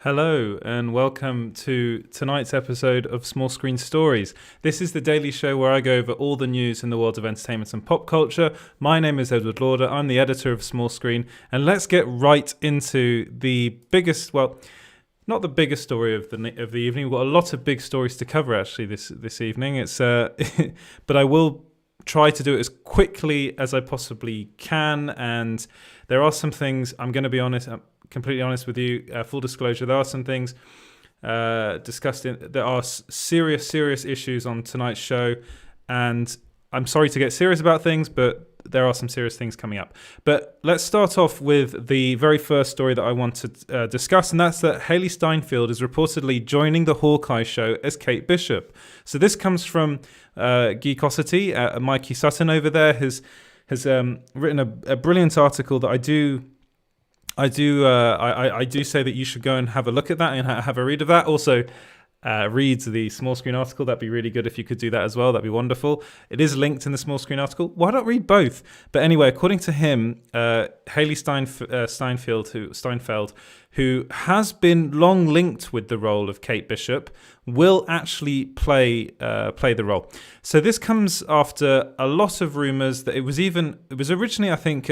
Hello and welcome to tonight's episode of Small Screen Stories. This is the daily show where I go over all the news in the world of entertainment and pop culture. My name is Edward Lauder, I'm the editor of Small Screen, and let's get right into the biggest, well, not the biggest story of the evening. We've got a lot of big stories to cover actually this evening. It's but I will try to do it as quickly as I possibly can, and there are some things, I'm going to be honest, completely honest with you, full disclosure, there are some things discussed there are serious issues on tonight's show, and I'm sorry to get serious about things, but there are some serious things coming up. But let's start off with the very first story that I want to discuss, and that's that Hailee Steinfeld is reportedly joining the Hawkeye show as Kate Bishop. So this comes from Geekosity. Mikey Sutton over there has written a brilliant article that I do say that you should go and have a look at that and have a read of that. Also, read the small screen article. That'd be really good if you could do that as well. That'd be wonderful. It is linked in the small screen article. Why not read both? But anyway, according to him, Hailee Steinfeld, who has been long linked with the role of Kate Bishop, will actually play the role. So this comes after a lot of rumors that it was originally, I think,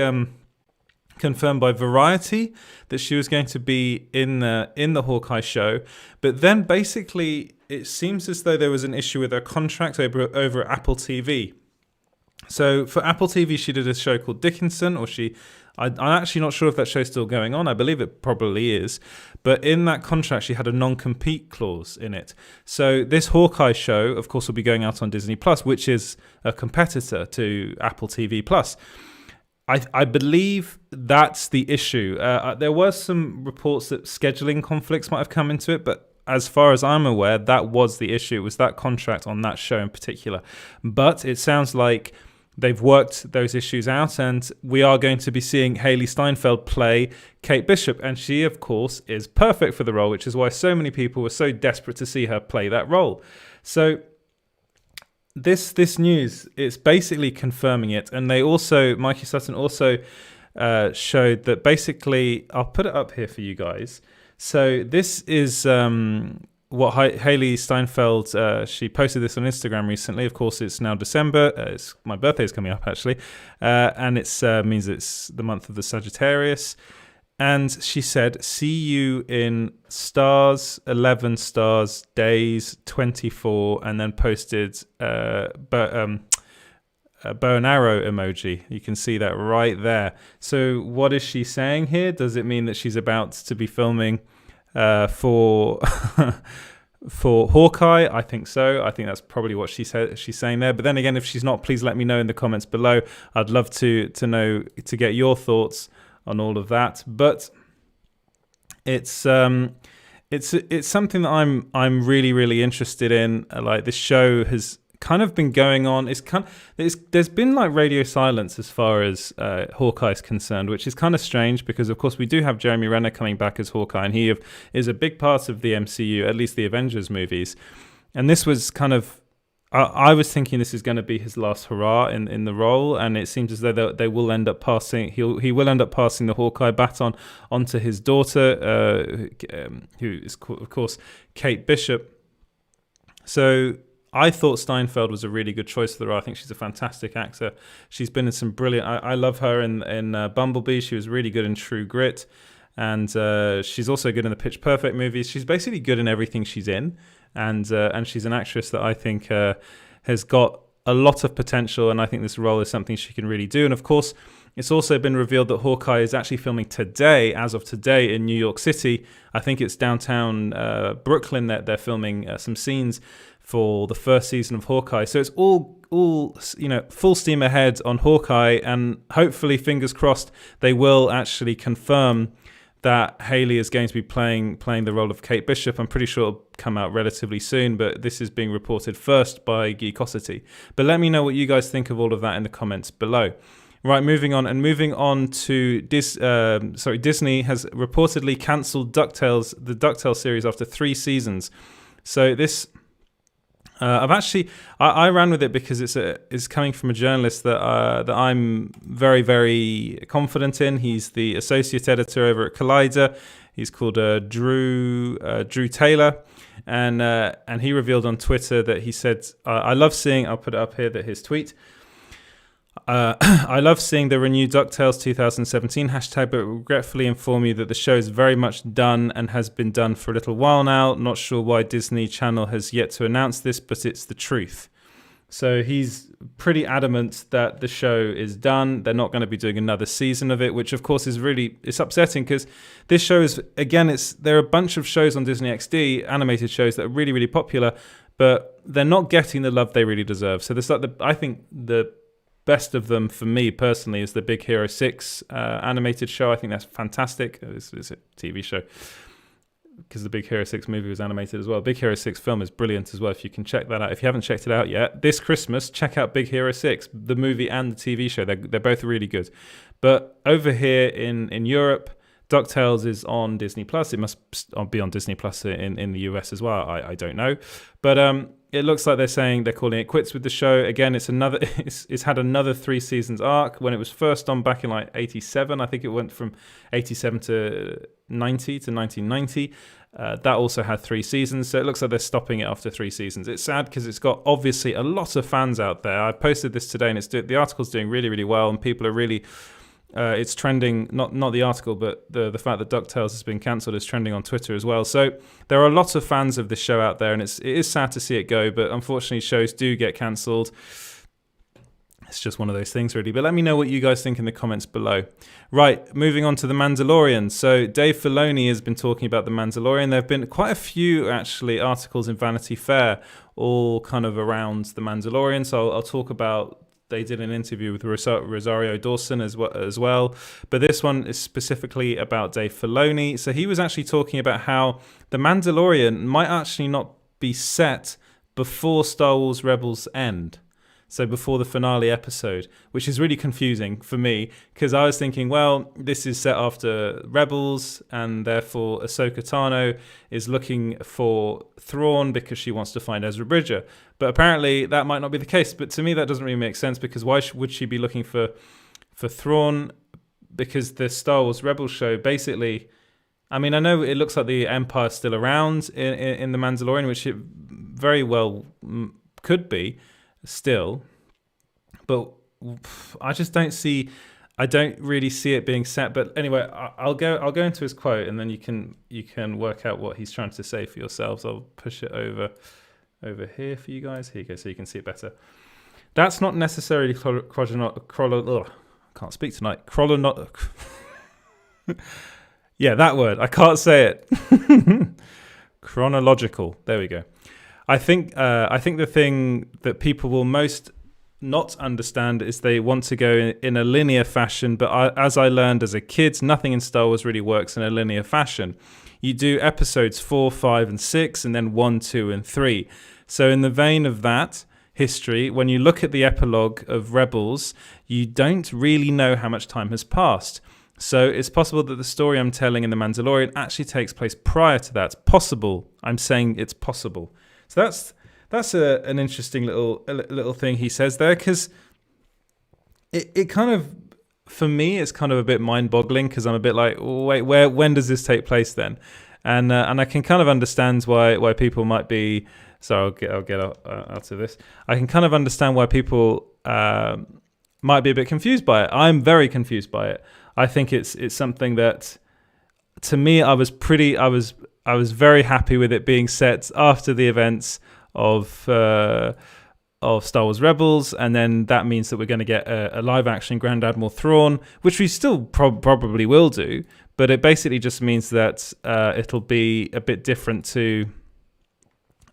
confirmed by Variety that she was going to be in the Hawkeye show, but then basically it seems as though there was an issue with her contract over at Apple TV. So for Apple TV, she did a show called Dickinson, I'm actually not sure if that show's still going on. I believe it probably is. But in that contract, she had a non-compete clause in it. So this Hawkeye show, of course, will be going out on Disney Plus, which is a competitor to Apple TV Plus. I believe that's the issue. There were some reports that scheduling conflicts might have come into it, but as far as I'm aware, that was the issue. It was that contract on that show in particular. But it sounds like they've worked those issues out, and we are going to be seeing Hailee Steinfeld play Kate Bishop, and she, of course, is perfect for the role, which is why so many people were so desperate to see her play that role. So this news, it's basically confirming it, and they also, Mikey Sutton also showed that basically, I'll put it up here for you guys. So this is what Hailee Steinfeld, she posted this on Instagram recently. Of course, it's now December. My birthday is coming up actually, and it means it's the month of the Sagittarius. And she said, "See you in stars, 11 stars, days, 24," and then posted a bow and arrow emoji. You can see that right there. So what is she saying here? Does it mean that she's about to be filming for for Hawkeye? I think so. I think that's probably what she's saying there. But then again, if she's not, please let me know in the comments below. I'd love to know, to get your thoughts on all of that. But it's something that I'm really interested in. Like, this show has kind of been going on. There's been like radio silence as far as Hawkeye is concerned, which is kind of strange because of course we do have Jeremy Renner coming back as Hawkeye, and he is a big part of the MCU, at least the Avengers movies. And this was kind of, I was thinking this is going to be his last hurrah in the role, and it seems as though they will end up passing. He will end up passing the Hawkeye baton onto his daughter, who is of course Kate Bishop. So I thought Steinfeld was a really good choice for the role. I think she's a fantastic actor. She's been in some brilliant. I love her in Bumblebee. She was really good in True Grit, and she's also good in the Pitch Perfect movies. She's basically good in everything she's in. And she's an actress that I think has got a lot of potential, and I think this role is something she can really do. And of course, it's also been revealed that Hawkeye is actually filming today, as of today, in New York City. I think it's downtown Brooklyn that they're filming some scenes for the first season of Hawkeye. So it's all full steam ahead on Hawkeye, and hopefully, fingers crossed, they will actually confirm that Hailee is going to be playing the role of Kate Bishop. I'm pretty sure it'll come out relatively soon, but this is being reported first by Geekosity. But let me know what you guys think of all of that in the comments below. Right, moving on to Disney has reportedly cancelled the DuckTales series after 3 seasons. So this I ran with it because it's coming from a journalist that I'm very, very confident in. He's the associate editor over at Collider. He's called Drew Taylor, and he revealed on Twitter that he said, "I love seeing." I'll put it up here. That his tweet. I love seeing the renewed DuckTales 2017 hashtag, but regretfully inform you that the show is very much done and has been done for a little while now. Not sure why Disney Channel has yet to announce this, but it's the truth. So he's pretty adamant that the show is done. They're not going to be doing another season of it, which of course is it's upsetting because this show is, again, there are a bunch of shows on Disney XD, animated shows that are really, really popular, but they're not getting the love they really deserve. So there's I think the best of them for me personally is the Big Hero 6 animated show. I think that's fantastic. It's a TV show because the Big Hero 6 movie was animated as well. Big Hero 6 film is brilliant as well. If you can check that out. If you haven't checked it out yet, this Christmas, check out Big Hero 6, the movie and the TV show. They're both really good. But over here in Europe, DuckTales is on Disney Plus. It must be on Disney Plus in the US as well. I don't know. But it looks like they're calling it quits with the show. Again, it's had another 3 seasons arc. When it was first on back in like 87, I think it went from 87 to 90 to 1990. That also had 3 seasons. So it looks like they're stopping it after 3 seasons. It's sad because it's got obviously a lot of fans out there. I posted this today and the article's doing really, really well, and people are really... it's trending, not the article, but the fact that DuckTales has been cancelled is trending on Twitter as well. So there are lots of fans of this show out there, and it is sad to see it go, but unfortunately shows do get cancelled. It's just one of those things, really. But let me know what you guys think in the comments below. Right, moving on to The Mandalorian. So Dave Filoni has been talking about The Mandalorian. There have been quite a few, actually, articles in Vanity Fair, all kind of around The Mandalorian. So I'll talk about... They did an interview with Rosario Dawson as well. But this one is specifically about Dave Filoni. So he was actually talking about how The Mandalorian might actually not be set before Star Wars Rebels end. So before the finale episode, which is really confusing for me because I was thinking, well, this is set after Rebels and therefore Ahsoka Tano is looking for Thrawn because she wants to find Ezra Bridger. But apparently that might not be the case. But to me, that doesn't really make sense because why would she be looking for Thrawn? Because the Star Wars Rebels show basically... I mean, I know it looks like the Empire's still around in The Mandalorian, which it very well could be. Still, but I just don't really see it being set. But anyway, I'll go into his quote, and then you can work out what he's trying to say for yourselves. I'll push it over here for you guys. Here you go, so you can see it better. That's not necessarily can't speak tonight. Yeah, that word. I can't say it. Chronological. There we go. I think the thing that people will most not understand is they want to go in a linear fashion. But as I learned as a kid, nothing in Star Wars really works in a linear fashion. You do episodes 4, 5, and 6, and then 1, 2, and 3. So in the vein of that history, when you look at the epilogue of Rebels, you don't really know how much time has passed. So it's possible that the story I'm telling in The Mandalorian actually takes place prior to that. Possible. I'm saying it's possible. So that's an interesting little thing he says there, because it kind of, for me, it's kind of a bit mind-boggling because I'm a bit like, wait, when does this take place then? And I can kind of understand why people might be. So I'll get out of this. I can kind of understand why people might be a bit confused by it. I'm very confused by it. I think it's something that, to me, I was very happy with it being set after the events of Star Wars Rebels, and then that means that we're going to get a live-action Grand Admiral Thrawn, which we still probably will do, but it basically just means that it'll be a bit different to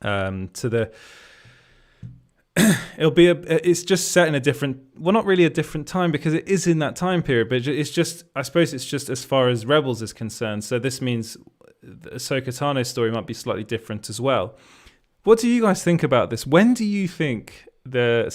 the... it's just set in a different, well, not really a different time because it is in that time period, but it's just, I suppose it's just as far as Rebels is concerned. So this means Ahsoka Tano's story might be slightly different as well. What do you guys think about this? When do you think the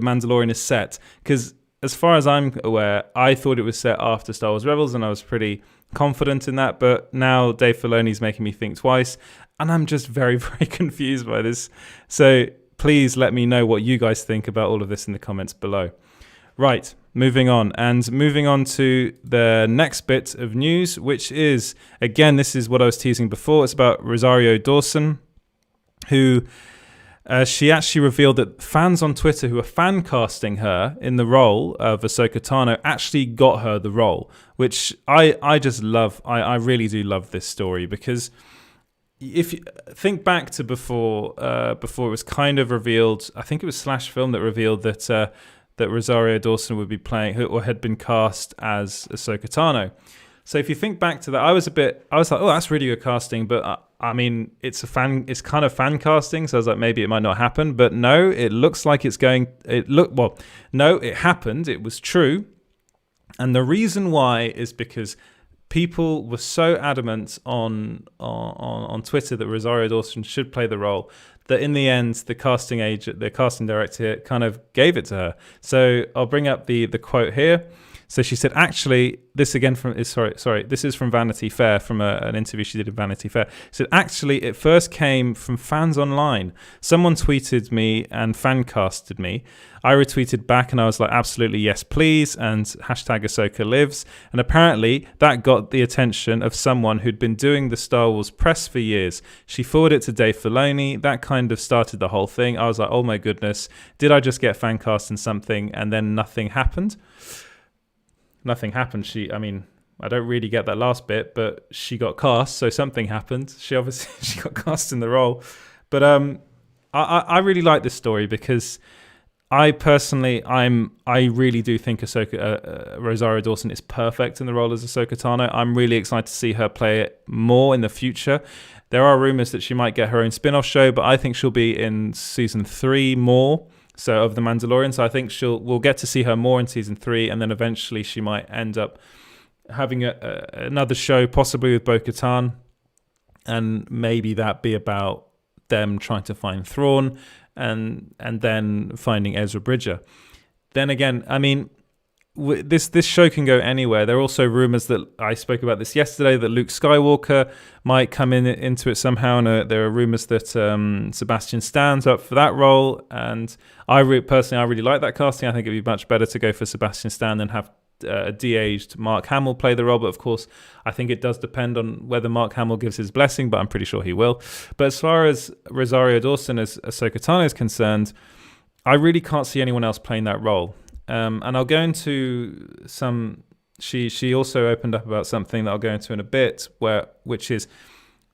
Mandalorian is set? Because as far as I'm aware, I thought it was set after Star Wars Rebels, and I was pretty confident in that. But now Dave Filoni's making me think twice, and I'm just very, very confused by this. So please let me know what you guys think about all of this in the comments below. Right, moving on to the next bit of news, which is, again, this is what I was teasing before. It's about Rosario Dawson, who she actually revealed that fans on Twitter who are fan casting her in the role of Ahsoka Tano actually got her the role, which I just love. I really do love this story, because if you think back to before it was kind of revealed, I think it was Slash Film that revealed that Rosario Dawson would be playing, or had been cast as Ahsoka Tano. So if you think back to that, I was like, oh, that's really good casting, but I mean, it's kind of fan casting, so I was like, maybe it might not happen, but no, it looks like it happened, it was true, and the reason why is because people were so adamant on Twitter that Rosario Dawson should play the role, that in the end, the casting director kind of gave it to her. So I'll bring up the quote here. So she said, actually, this is from Vanity Fair, from an interview she did in Vanity Fair. She said, actually, it first came from fans online. Someone tweeted me and fan casted me. I retweeted back and I was like, absolutely, yes, please. And hashtag Ahsoka lives. And apparently that got the attention of someone who'd been doing the Star Wars press for years. She forwarded it to Dave Filoni. That kind of started the whole thing. I was like, oh my goodness, did I just get fan cast in something? And then nothing happened. Nothing happened. I don't really get that last bit, but she got cast, so something happened. She got cast in the role. But I really like this story, because I personally, I really do think Rosario Dawson is perfect in the role as Ahsoka Tano. I'm really excited to see her play it more in the future. There are rumors that she might get her own spin-off show, but I think she'll be in season 3 more. So of The Mandalorian, so I think we'll get to see her more in season 3, and then eventually she might end up having another show, possibly with Bo-Katan, and maybe that be about them trying to find Thrawn, and then finding Ezra Bridger. Then again, I mean, this show can go anywhere. There are also rumors that, I spoke about this yesterday, that Luke Skywalker might come into it somehow, and there are rumors that Sebastian Stan's up for that role, and I really like that casting. I think it'd be much better to go for Sebastian Stan than have a de-aged Mark Hamill play the role, but of course I think it does depend on whether Mark Hamill gives his blessing, but I'm pretty sure he will. But as far as Rosario Dawson as Ahsoka Tano is concerned, I really can't see anyone else playing that role. And I'll go into some. She also opened up about something that I'll go into in a bit, which is,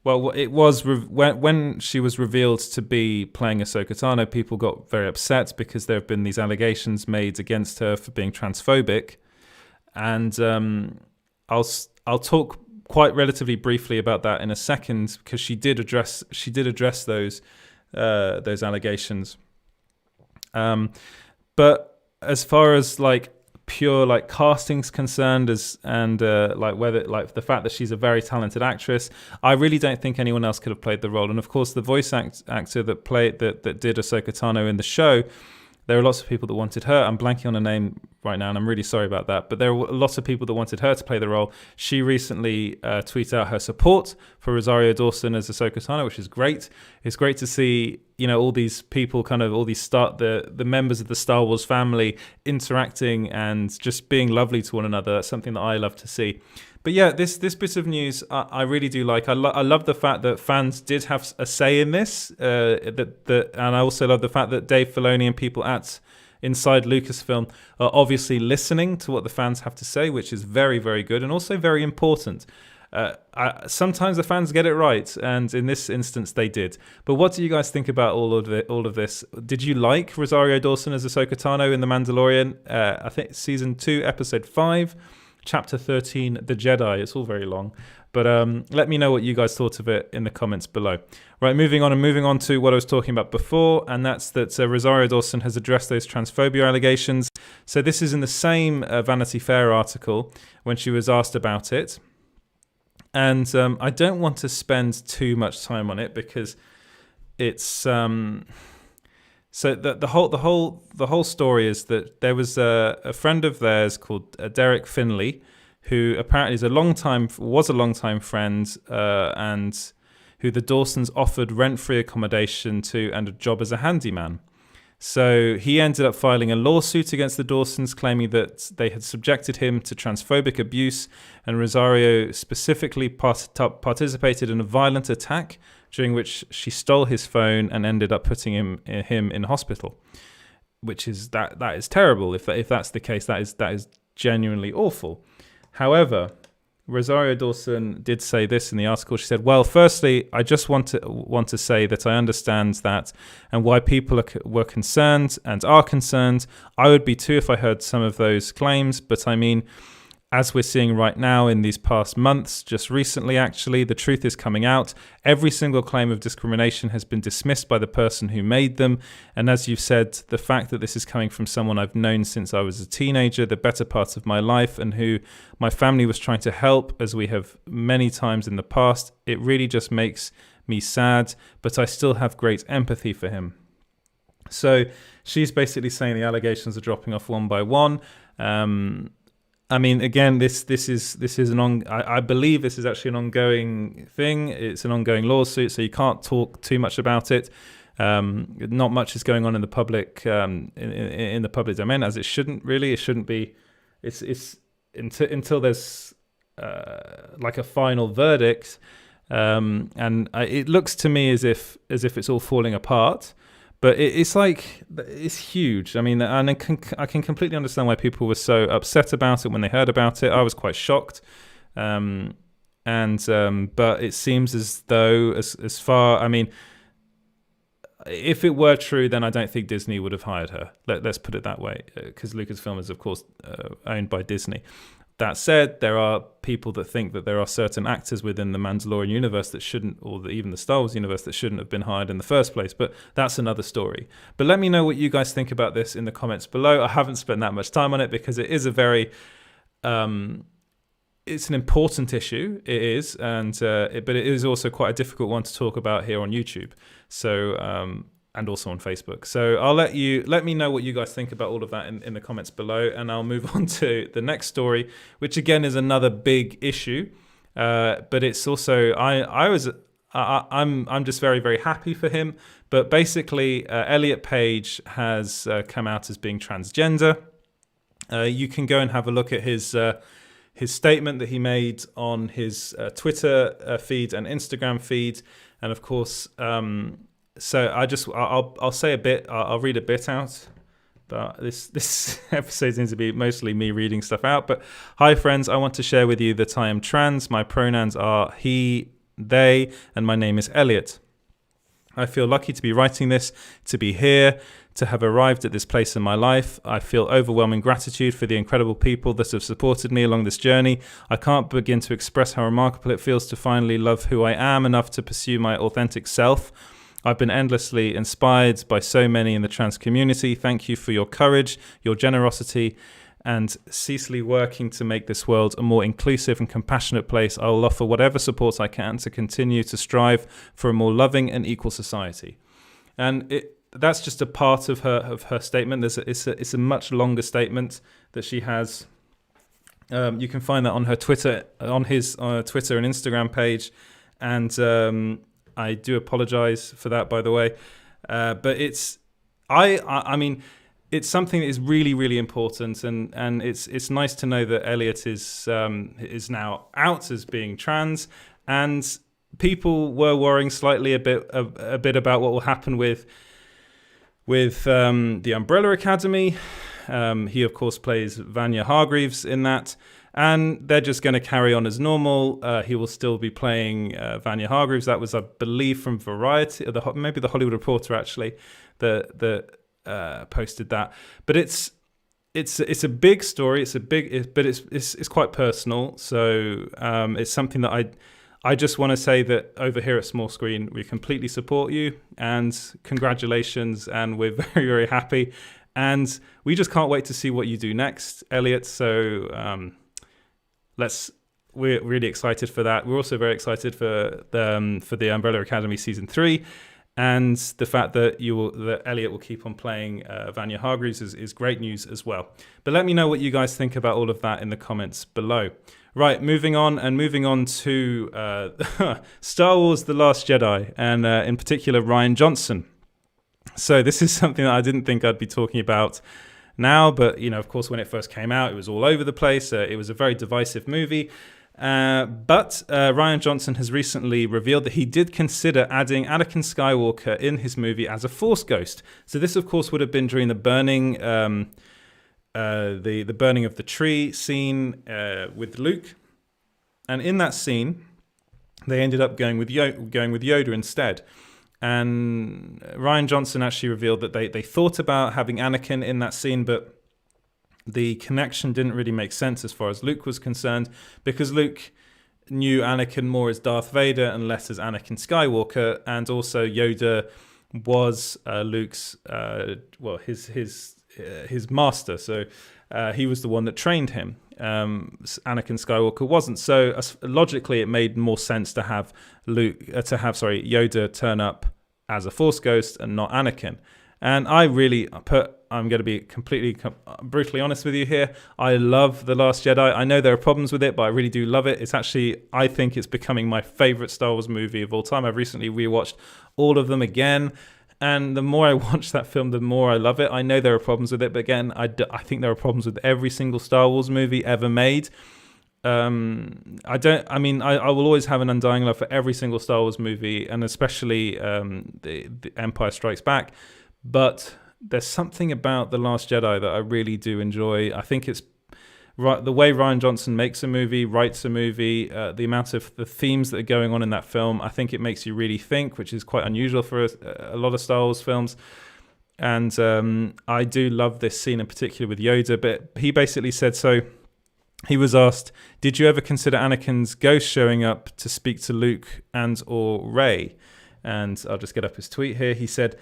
well, it was when she was revealed to be playing Ahsoka Tano, people got very upset because there have been these allegations made against her for being transphobic, and I'll talk quite relatively briefly about that in a second, because she did address those allegations, but as far as like pure like casting's concerned, whether the fact that she's a very talented actress, I really don't think anyone else could have played the role. And of course, the voice actor that did Ahsoka Tano in the show, there are lots of people that wanted her. I'm blanking on her name right now, and I'm really sorry about that. But there are lots of people that wanted her to play the role. She recently tweeted out her support for Rosario Dawson as Ahsoka Tano, which is great. It's great to see, all these people, the members of the Star Wars family interacting and just being lovely to one another. That's something that I love to see. But yeah, this bit of news I really do like. I love the fact that fans did have a say in this, and I also love the fact that Dave Filoni and people inside Lucasfilm are obviously listening to what the fans have to say, which is very, very good and also very important. Sometimes the fans get it right, and in this instance they did. But what do you guys think about all of this? Did you like Rosario Dawson as Ahsoka Tano in The Mandalorian? I think season 2, episode 5. Chapter 13, The Jedi. It's all very long. But let me know what you guys thought of it in the comments below. Right, moving on to what I was talking about before, and that's that Rosario Dawson has addressed those transphobia allegations. So this is in the same Vanity Fair article when she was asked about it. And I don't want to spend too much time on it because it's So the whole story is that there was a friend of theirs called Derek Finley, who apparently was a long time friend, and who the Dawsons offered rent-free accommodation to and a job as a handyman. So he ended up filing a lawsuit against the Dawsons, claiming that they had subjected him to transphobic abuse, and Rosario specifically participated in a violent attack during which she stole his phone and ended up putting him in hospital. Which is that is terrible. If that's the case, that is genuinely awful. However, Rosario Dawson did say this in the article. She said, "Well, firstly, I just want to say that I understand that and why people were concerned and are concerned. I would be too if I heard some of those claims. But I mean, as we're seeing right now in these past months, just recently actually, the truth is coming out. Every single claim of discrimination has been dismissed by the person who made them. And as you've said, the fact that this is coming from someone I've known since I was a teenager, the better part of my life, and who my family was trying to help, as we have many times in the past, it really just makes me sad, but I still have great empathy for him." So she's basically saying the allegations are dropping off one by one. I mean, again, this is I believe this is actually an ongoing thing. It's an ongoing lawsuit, so you can't talk too much about it. Not much is going on in the public in the public domain, as it shouldn't really. It shouldn't be. It's until there's like a final verdict, and it looks to me as if it's all falling apart. But it's huge. I mean, and I can completely understand why people were so upset about it when they heard about it. I was quite shocked. But it seems as though, as far, I mean, if it were true, then I don't think Disney would have hired her. Let's put it that way, because Lucasfilm is, of course, owned by Disney. That said, there are people that think that there are certain actors within the Mandalorian universe that shouldn't, or even the Star Wars universe, that shouldn't have been hired in the first place. But that's another story. But let me know what you guys think about this in the comments below. I haven't spent that much time on it because it is a very, it's an important issue. It is, but it is also quite a difficult one to talk about here on YouTube. So, and also on Facebook. So let me know what you guys think about all of that in the comments below, and I'll move on to the next story, which again is another big issue. But it's also I'm just very, very happy for him. But basically, Elliot Page has come out as being transgender. You can go and have a look at his statement that he made on his Twitter feed and Instagram feed, and of course. So I'll say a bit. I'll read a bit out. But this episode seems to be mostly me reading stuff out. But hi friends, I want to share with you that I am trans. My pronouns are he, they, and my name is Elliot. I feel lucky to be writing this, to be here, to have arrived at this place in my life. I feel overwhelming gratitude for the incredible people that have supported me along this journey. I can't begin to express how remarkable it feels to finally love who I am enough to pursue my authentic self. I've been endlessly inspired by so many in the trans community. Thank you for your courage, your generosity, and ceaselessly working to make this world a more inclusive and compassionate place. I will offer whatever support I can to continue to strive for a more loving and equal society. And that's just a part of her statement. It's a much longer statement that she has. You can find that on her Twitter, on his Twitter and Instagram page, and I do apologize for that, by the way. But I mean, it's something that is really, really important, and it's nice to know that Elliot is now out as being trans, and people were worrying slightly a bit about what will happen with the Umbrella Academy. He of course plays Vanya Hargreaves in that. And they're just going to carry on as normal. He will still be playing Vanya Hargreaves. That was, I believe, from Variety, or maybe the Hollywood Reporter actually, that posted that. But it's a big story. But it's quite personal. So it's something that I just want to say that over here at Small Screen, we completely support you, and congratulations. And we're very, very happy, and we just can't wait to see what you do next, Elliot. So. We're really excited for that. We're also very excited for the Umbrella Academy season 3, And the fact that that Elliot will keep on playing Vanya Hargreaves is great news as well. But let me know what you guys think about all of that in the comments below. Right, moving on to Star Wars The Last Jedi, and in particular Rian Johnson. So this is something that I didn't think I'd be talking about now, but of course when it first came out, it was all over the place. It was a very divisive movie. But Rian Johnson has recently revealed that he did consider adding Anakin Skywalker in his movie as a Force ghost. So this, of course, would have been during the burning, the burning of the tree scene with Luke, and in that scene, they ended up going with Yoda instead. And Rian Johnson actually revealed that they thought about having Anakin in that scene, but the connection didn't really make sense as far as Luke was concerned, because Luke knew Anakin more as Darth Vader and less as Anakin Skywalker, and also Yoda was Luke's his master, so he was the one that trained him. Anakin Skywalker wasn't. So logically, it made more sense to have Yoda turn up as a Force ghost and not Anakin. And I'm going to be completely brutally honest with you here. I love The Last Jedi. I know there are problems with it, but I really do love it. I think it's becoming my favorite Star Wars movie of all time. I've recently rewatched all of them again. And the more I watch that film, the more I love it. I know there are problems with it, but again, I think there are problems with every single Star Wars movie ever made. I will always have an undying love for every single Star Wars movie, and especially the Empire Strikes Back. But there's something about The Last Jedi that I really do enjoy. I think it's right, the way Rian Johnson makes a movie, writes a movie, the amount of the themes that are going on in that film. I think it makes you really think, which is quite unusual for a lot of Star Wars films. And I do love this scene in particular with Yoda. But he basically said, so he was asked, did you ever consider Anakin's ghost showing up to speak to Luke and or Rey? And I'll just get up his tweet here. He said,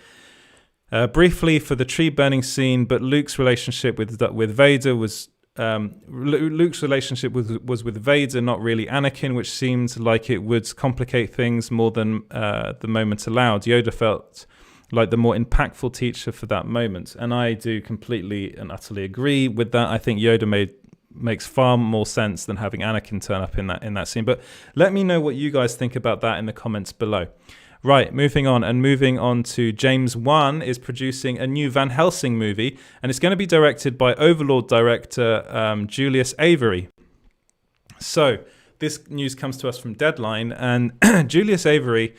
briefly for the tree burning scene, but Luke's relationship with Vader was Luke's relationship was with Vader, not really Anakin, which seemed like it would complicate things more than the moment allowed. Yoda felt like the more impactful teacher for that moment, and I do completely and utterly agree with that. I think Yoda makes far more sense than having Anakin turn up in that scene. But let me know what you guys think about that in the comments below. Right, moving on to James Wan is producing a new Van Helsing movie, and it's going to be directed by Overlord director Julius Avery. So this news comes to us from Deadline, and Julius Avery,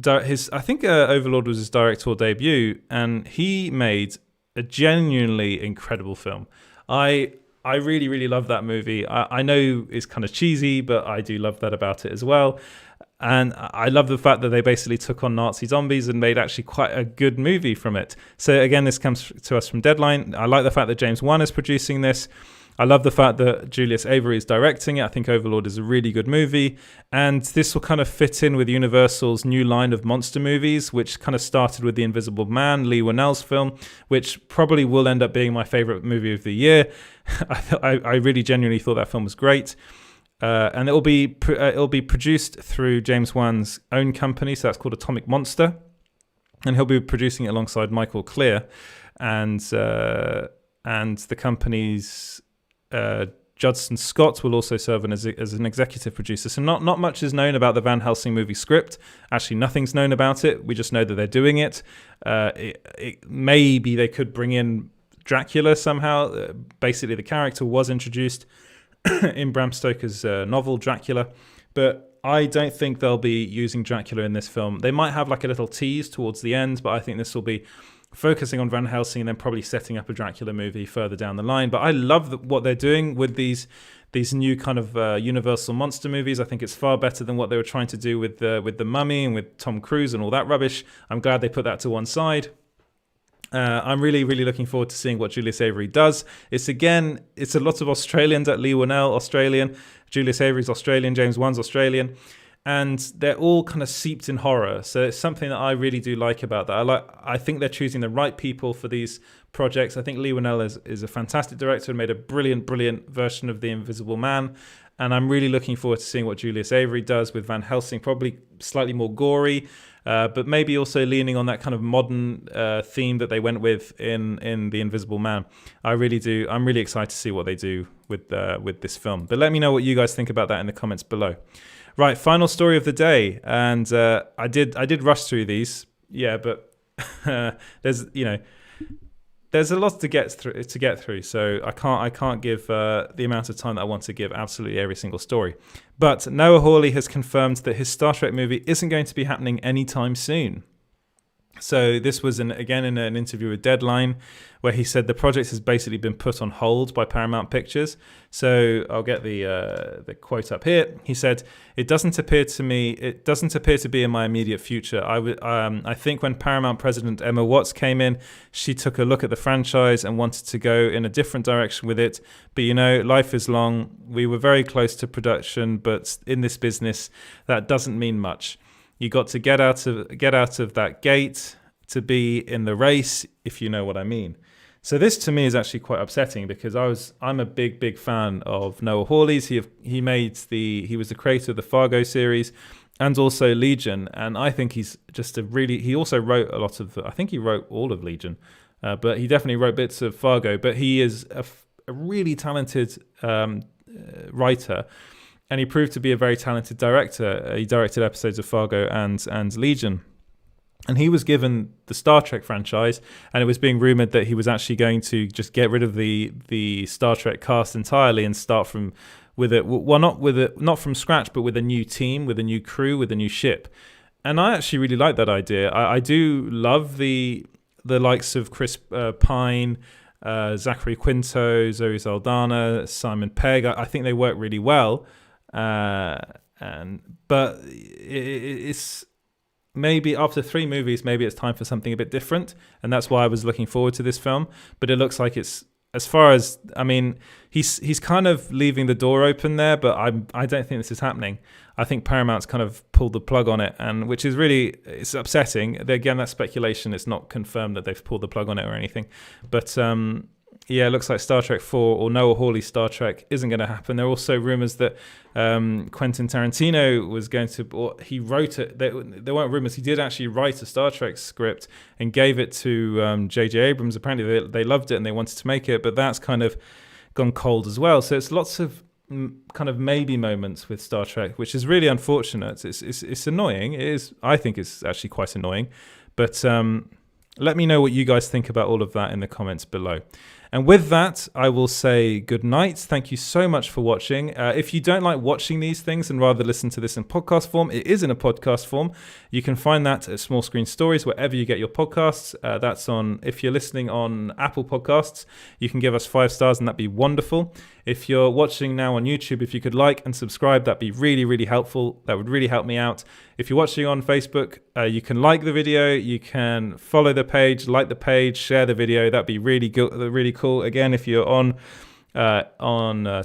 I think Overlord was his directorial debut, and he made a genuinely incredible film. I really, really love that movie. I know it's kind of cheesy, but I do love that about it as well. And I love the fact that they basically took on Nazi zombies and made actually quite a good movie from it. So again, this comes to us from Deadline. I like the fact that James Wan is producing this. I love the fact that Julius Avery is directing it. I think Overlord is a really good movie. And this will kind of fit in with Universal's new line of monster movies, which kind of started with The Invisible Man, Lee Whannell's film, which probably will end up being my favorite movie of the year. I really genuinely thought that film was great. And it'll be produced through James Wan's own company, so that's called Atomic Monster, and he'll be producing it alongside Michael Clear, and the company's Judson Scott will also serve as an executive producer. So not much is known about the Van Helsing movie script. Actually, nothing's known about it. We just know that they're doing it. Maybe they could bring in Dracula somehow. Basically, the character was introduced in Bram Stoker's novel Dracula, but I don't think they'll be using Dracula in this film. They might have like a little tease towards the end, but I think this will be focusing on Van Helsing and then probably setting up a Dracula movie further down the line. But I love what they're doing with these new kind of Universal monster movies. I think it's far better than what they were trying to do with the Mummy and with Tom Cruise and all that rubbish. I'm glad they put that to one side. I'm really, really looking forward to seeing what Julius Avery does. It's a lot of Australians at Lee Whannell, Australian. Julius Avery's Australian. James Wan's Australian. And they're all kind of seeped in horror. So it's something that I really do like about that. I think they're choosing the right people for these projects. I think Lee Whannell is a fantastic director and made a brilliant, brilliant version of The Invisible Man. And I'm really looking forward to seeing what Julius Avery does with Van Helsing, probably slightly more gory, but maybe also leaning on that kind of modern theme that they went with in The Invisible Man. I'm really excited to see what they do with this film. But let me know what you guys think about that in the comments below. Right, final story of the day, and I did rush through these, but there's a lot to get through, so I can't give the amount of time that I want to give absolutely every single story. But Noah Hawley has confirmed that his Star Trek movie isn't going to be happening anytime soon. So this was again in an interview with Deadline, where he said the project has basically been put on hold by Paramount Pictures. So I'll get the quote up here. He said, "It doesn't appear to be in my immediate future. I think when Paramount president Emma Watts came in, she took a look at the franchise and wanted to go in a different direction with it. But life is long. We were very close to production, but in this business, that doesn't mean much. You got to get out of that gate to be in the race, if you know what I mean." So this to me is actually quite upsetting, because I'm a big fan of Noah Hawley's. He was the creator of the Fargo series and also Legion, and I think he's just he also wrote a lot of, I think he wrote all of Legion, but he definitely wrote bits of Fargo. But he is a really talented writer. And he proved to be a very talented director. He directed episodes of Fargo and Legion. And he was given the Star Trek franchise, and it was being rumored that he was actually going to just get rid of the Star Trek cast entirely and start not from scratch, but with a new team, with a new crew, with a new ship. And I actually really like that idea. I do love the likes of Chris Pine, Zachary Quinto, Zoe Saldana, Simon Pegg. I think they work really well. But it's maybe after 3 movies, maybe it's time for something a bit different, and that's why I was looking forward to this film. But it looks like it's, as far as, I mean, he's kind of leaving the door open there, but I don't think this is happening. I think Paramount's kind of pulled the plug on it, and which is it's upsetting. Again, that's speculation. It's not confirmed that they've pulled the plug on it or anything, but it looks like Star Trek 4 or Noah Hawley's Star Trek isn't going to happen. There are also rumors that Quentin Tarantino was going to, or he wrote it. There weren't rumors. He did actually write a Star Trek script and gave it to J.J. Abrams. Apparently they loved it and they wanted to make it, but that's kind of gone cold as well. So it's lots of kind of maybe moments with Star Trek, which is really unfortunate. It's annoying. It is. I think it's actually quite annoying. But let me know what you guys think about all of that in the comments below. And with that, I will say good night. Thank you so much for watching. If you don't like watching these things and rather listen to this in podcast form, it is in a podcast form. You can find that at Small Screen Stories, wherever you get your podcasts. That's on, if you're listening on Apple Podcasts, you can give us 5 stars and that'd be wonderful. If you're watching now on YouTube, if you could like and subscribe, that'd be really, really helpful. That would really help me out. If you're watching on Facebook, you can like the video, you can follow the page, like the page, share the video. That'd be really good, really cool. Again, if you're on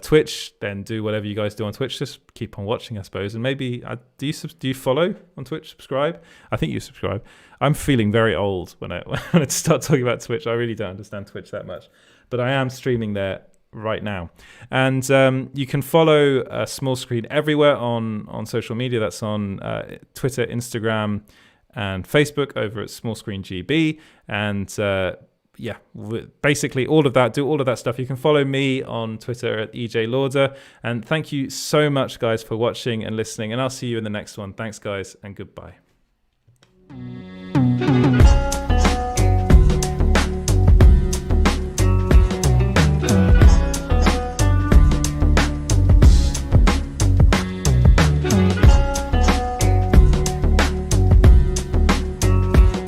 Twitch, then do whatever you guys do on Twitch. Just keep on watching, I suppose. And maybe do you follow on Twitch? Subscribe? I think you subscribe. I'm feeling very old when I start talking about Twitch. I really don't understand Twitch that much, but I am streaming there right now. And you can follow Small Screen everywhere on social media. That's on Twitter, Instagram, and Facebook over at Small Screen GB. And basically all of that, do all of that stuff. You can follow me on Twitter at EJ Lauder. And thank you so much, guys, for watching and listening. And I'll see you in the next one. Thanks, guys, and goodbye.